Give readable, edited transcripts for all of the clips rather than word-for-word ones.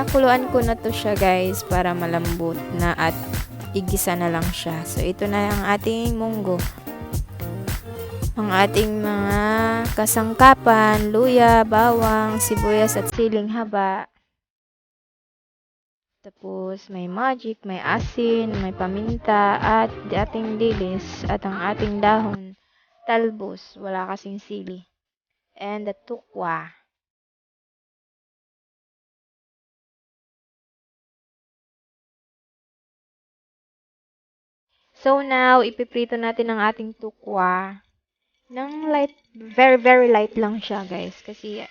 Pinakuluan ko na to siya guys para malambot na at igisa na lang siya. So ito na ang ating munggo. Ang ating mga kasangkapan, luya, bawang, sibuyas at siling haba. Tapos may magic, may asin, may paminta at ating dilis at ang ating dahon, talbos, wala kasing sili. And the tokwa. So now, ipiprito natin ang ating tokwa. Ng light, very very light lang siya guys. Kasi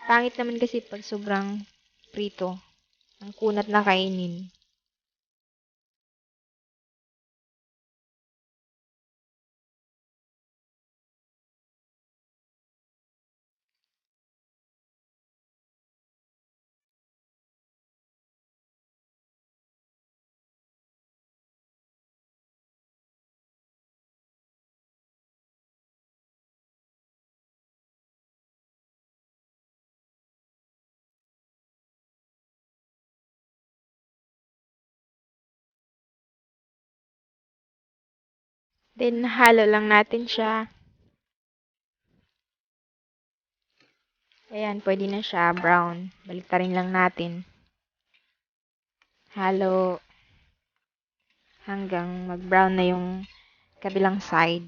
pangit naman kasi pag sobrang prito. Ang kunat na kainin. Then, halo lang natin siya. Ayan, pwede na siya. Brown. Baliktarin lang natin. Halo. Hanggang mag-brown na yung kabilang side.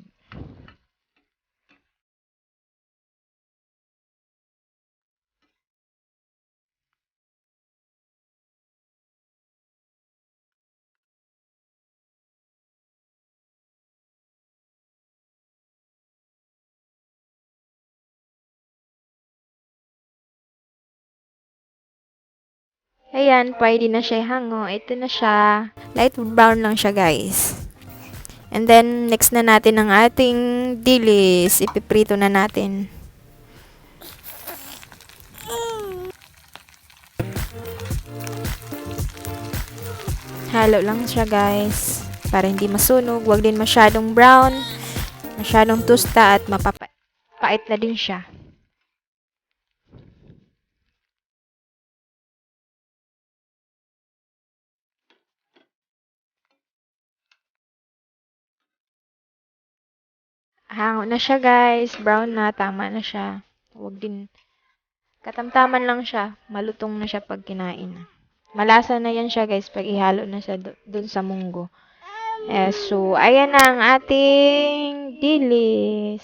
Ayan, pwede na siya hango. Ito na siya. Light brown lang siya, guys. And then, next na natin ang ating dilis. Ipiprito na natin. Halo lang siya, guys. Para hindi masunog. Huwag din masyadong brown. Masyadong tusta at mapapait na din siya. Hango na siya guys. Brown na. Tama na siya. Huwag din. Katamtaman lang siya. Malutong na siya pag kinain. Malasa na yan siya guys pag ihalo na siya dun sa munggo. So, ayan na ang ating dilis.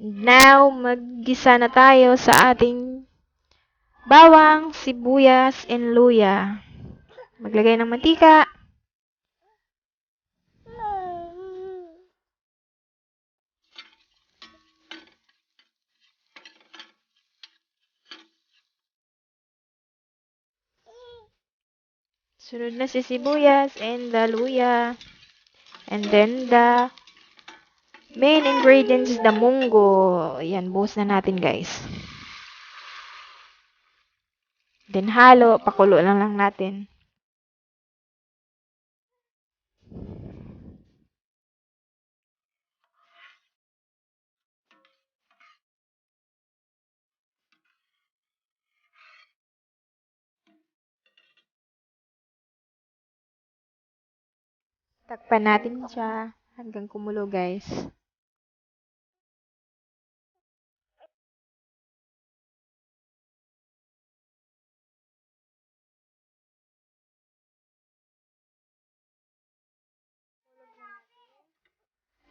Now, maggisa na tayo sa ating bawang, sibuyas, and luya. Maglagay ng mantika. Sunod na si sibuyas and the luya. And then the main ingredients, the munggo. Ayan, buhos na natin guys. Then halo, pakulo lang natin. Takpan natin siya hanggang kumulo guys.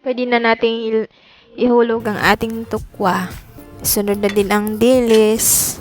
Pwede na nating ihulog ang ating tokwa. Sunod na din ang dilis.